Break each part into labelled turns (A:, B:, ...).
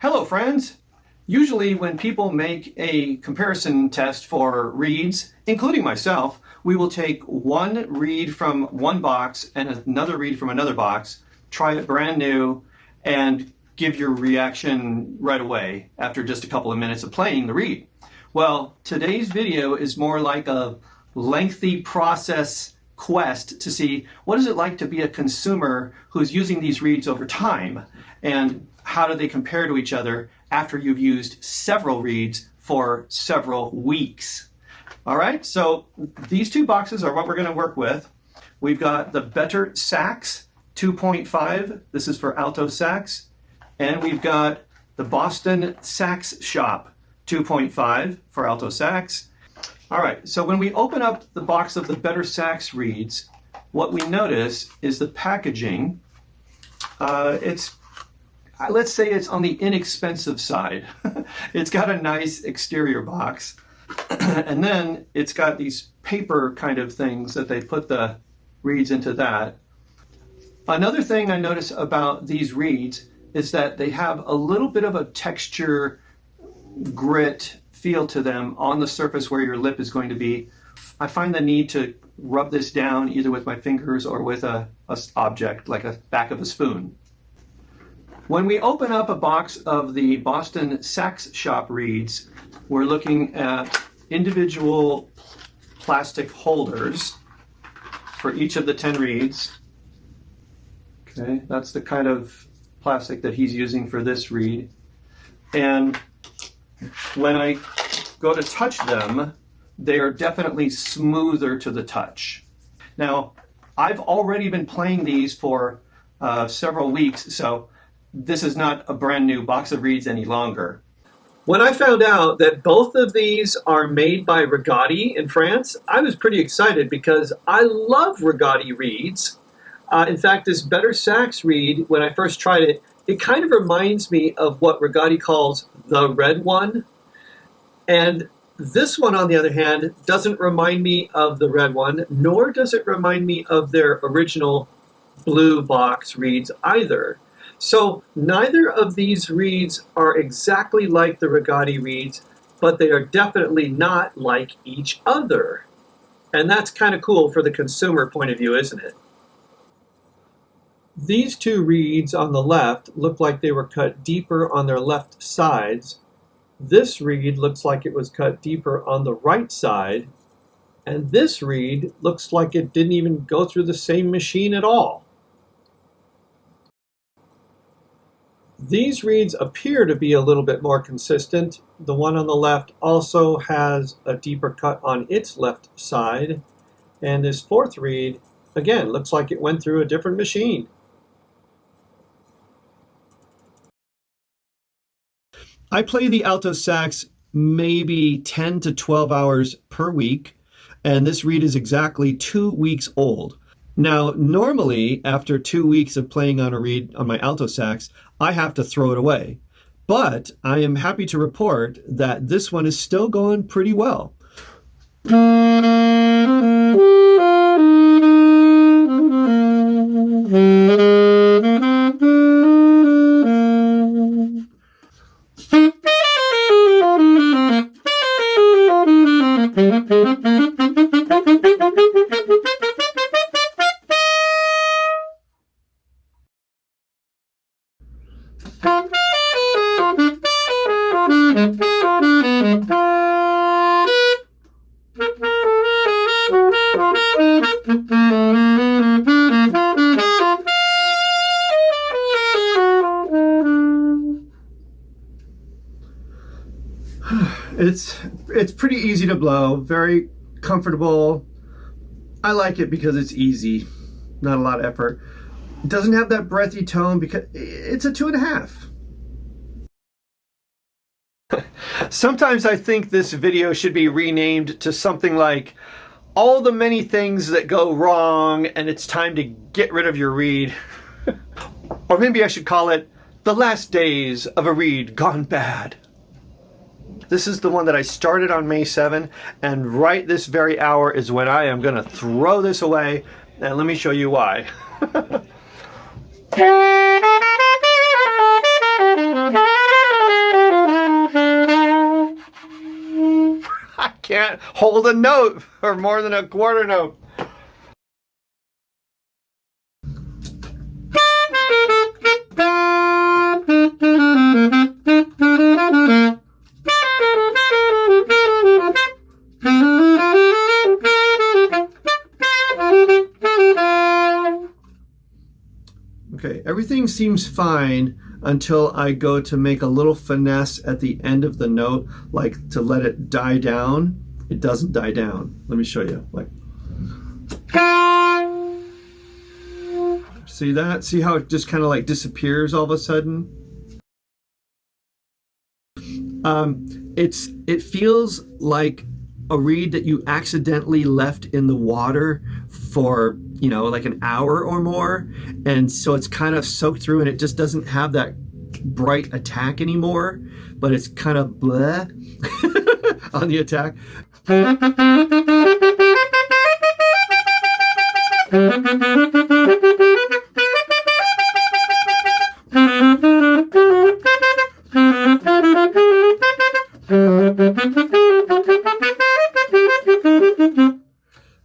A: Hello friends! Usually when people make a comparison test for reeds, including myself, we will take one reed from one box and another reed from another box, try it brand new, and give your reaction right away after just a couple of minutes of playing the reed. Well, today's video is more like a lengthy process quest to see what is it like to be a consumer who's using these reeds over time, and how do they compare to each other after you've used several reeds for several weeks. All right, so these two boxes are what we're going to work with. We've got the Peotter Sax 2.5. This is for alto sax. And we've got the Boston Sax Shop 2.5 for alto sax. All right, so when we open up the box of the Peotter Sax reeds, what we notice is the packaging. Let's say it's on the inexpensive side. It's got a nice exterior box, and then it's got these paper kind of things that they put the reeds into that. Another thing I notice about these reeds is that they have a little bit of a texture, grit feel to them on the surface where your lip is going to be. I find the need to rub this down either with my fingers or with a object like a back of a spoon. When we open up a box of the Boston Sax Shop reeds, we're looking at individual plastic holders for each of the 10 reeds. Okay, that's the kind of plastic that he's using for this reed. And when I go to touch them, they are definitely smoother to the touch. Now, I've already been playing these for several weeks, so this is not a brand new box of reeds any longer. When I found out that both of these are made by Rigotti in France, I was pretty excited because I love Rigotti reeds. In fact, this Peotter Sax reed, when I first tried it, it kind of reminds me of what Rigotti calls the red one. And this one, on the other hand, doesn't remind me of the red one, nor does it remind me of their original blue box reeds either. So neither of these reeds are exactly like the Rigotti reeds, but they are definitely not like each other. And that's kind of cool for the consumer point of view, isn't it? These two reeds on the left look like they were cut deeper on their left sides. This reed looks like it was cut deeper on the right side. And this reed looks like it didn't even go through the same machine at all. These reeds appear to be a little bit more consistent. The one on the left also has a deeper cut on its left side. And this fourth reed, again, looks like it went through a different machine. I play the alto sax maybe 10 to 12 hours per week, and this reed is exactly 2 weeks old. Now, normally, after 2 weeks of playing on a reed on my alto sax, I have to throw it away. But I am happy to report that this one is still going pretty well. It's pretty easy to blow, very comfortable. I like it because it's easy, not a lot of effort. It doesn't have that breathy tone because it's a 2.5. Sometimes I think this video should be renamed to something like all the many things that go wrong and it's time to get rid of your reed. Or maybe I should call it the last days of a reed gone bad. This is the one that I started on May 7, and right this very hour is when I am going to throw this away, and let me show you why. can't hold a note or more than a quarter note. Okay, everything seems fine until I go to make a little finesse at the end of the note, like to let it die down. It doesn't die down. Let me show you. Like, see that? See how it just kind of like disappears all of a sudden? It feels like a reed that you accidentally left in the water for, you know, like an hour or more, and so it's kind of soaked through and it just doesn't have that bright attack anymore, but it's kind of bleh on the attack.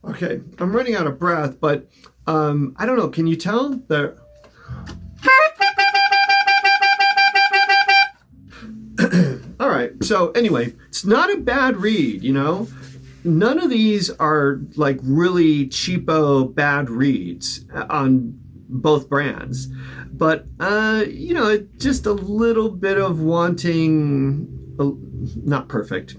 A: Okay, I'm running out of breath, but I don't know, can you tell? There. All right, so anyway, it's not a bad reed, you know? None of these are like really cheapo bad reeds on both brands, but you know, just a little bit of wanting, not perfect.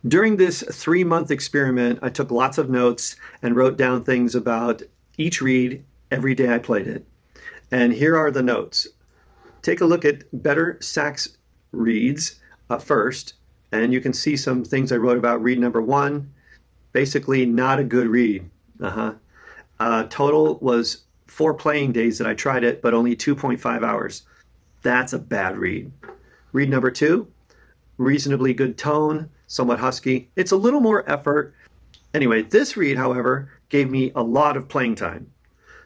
A: During this 3-month experiment, I took lots of notes and wrote down things about each reed every day I played it. And here are the notes. Take a look at better sax reeds first, and you can see some things I wrote about reed number 1. Basically, not a good reed. Total was 4 playing days that I tried it, but only 2.5 hours. That's a bad reed. Reed number 2, reasonably good tone, somewhat husky. It's a little more effort. Anyway, this reed, however, gave me a lot of playing time.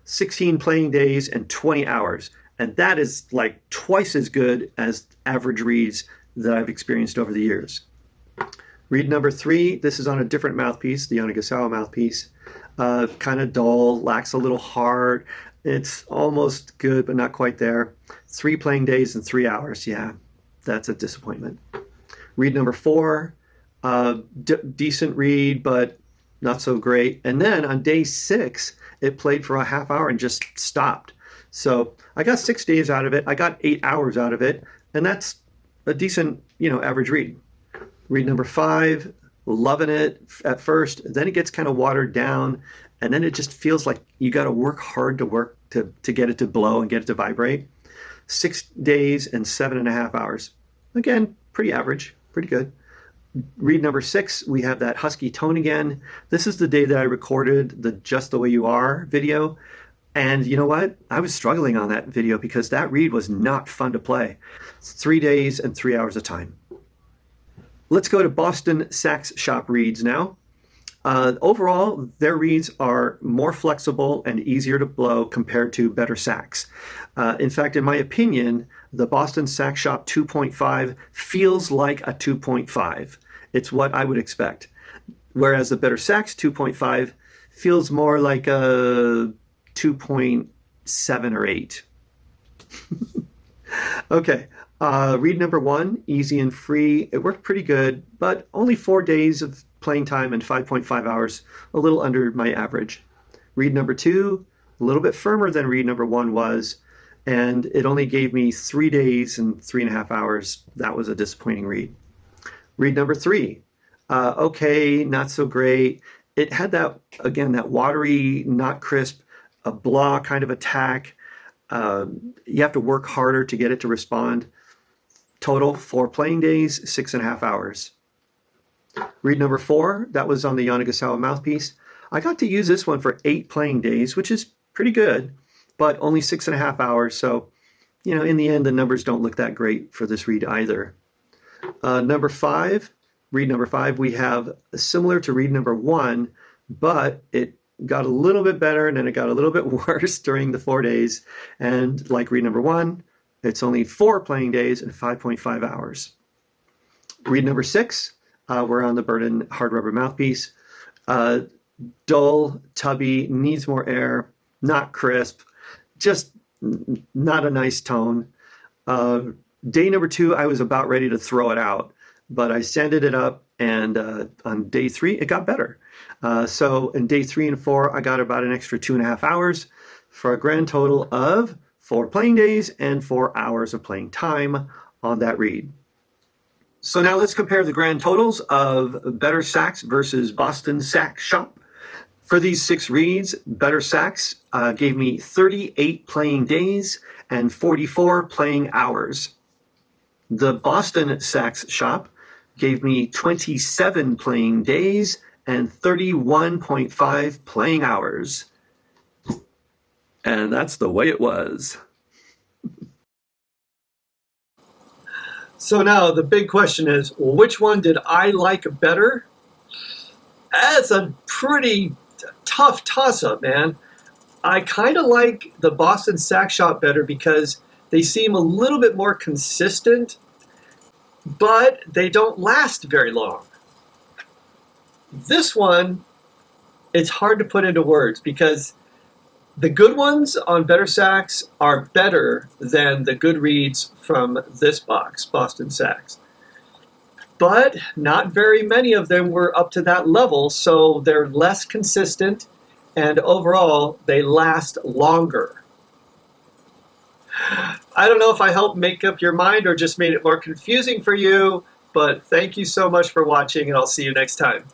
A: 16 playing days and 20 hours. And that is like twice as good as average reeds that I've experienced over the years. Reed number 3, this is on a different mouthpiece, the Yanagisawa mouthpiece. Kind of dull, lacks a little heart. It's almost good, but not quite there. 3 playing days and 3 hours. Yeah, that's a disappointment. Reed number 4, decent reed, but not so great. And then on day 6, it played for a half hour and just stopped. So I got 6 days out of it. I got 8 hours out of it, and that's a decent, you know, average reed. Reed number 5, loving it at first. Then it gets kind of watered down, and then it just feels like you got to work hard to get it to blow and get it to vibrate. 6 days and 7.5 hours. Again, pretty average, pretty good. Reed number 6, we have that husky tone again. This is the day that I recorded the Just the Way You Are video. And you know what? I was struggling on that video because that reed was not fun to play. 3 days and 3 hours of time. Let's go to Boston Sax Shop reeds now. Overall, their reeds are more flexible and easier to blow compared to better sax. In fact, in my opinion, the Boston Sax Shop 2.5 feels like a 2.5. It's what I would expect. Whereas the Better Sax 2.5 feels more like a 2.7 or 8. Okay, reed number 1, easy and free. It worked pretty good, but only 4 days of playing time and 5.5 hours, a little under my average. Reed number 2, a little bit firmer than reed number 1 was, and it only gave me 3 days and 3.5 hours. That was a disappointing reed. Reed number 3, okay, not so great. It had that, again, that watery, not crisp, a blah kind of attack. You have to work harder to get it to respond. Total 4 playing days, 6.5 hours. Reed number 4, that was on the Yanagisawa Mouthpiece. I got to use this one for 8 playing days, which is pretty good, but only 6.5 hours. So, in the end, the numbers don't look that great for this reed either. Number 5, reed number 5, we have similar to reed number 1, but it got a little bit better and then it got a little bit worse during the 4 days. And like reed number 1, it's only 4 playing days and 5.5 hours. Reed number 6, we're on the Burnin hard rubber mouthpiece. Dull, tubby, needs more air, not crisp, just not a nice tone. Day number 2, I was about ready to throw it out, but I sanded it up, and on day 3, it got better. So in day 3 and 4, I got about an extra 2.5 hours for a grand total of 4 playing days and 4 hours of playing time on that reed. So now let's compare the grand totals of Better Sax versus Boston Sax Shop. For these 6 reeds, Better Sax gave me 38 playing days and 44 playing hours. The Boston Sax Shop gave me 27 playing days and 31.5 playing hours. And that's the way it was. So now the big question is, which one did I like better? That's a pretty tough toss-up, man. I kind of like the Boston Sax Shop better because they seem a little bit more consistent, but they don't last very long. This one, it's hard to put into words because the good ones on Better Sax are better than the good reeds from this box, Boston Sax. But not very many of them were up to that level, so they're less consistent, and overall, they last longer. I don't know if I helped make up your mind or just made it more confusing for you, but thank you so much for watching, and I'll see you next time.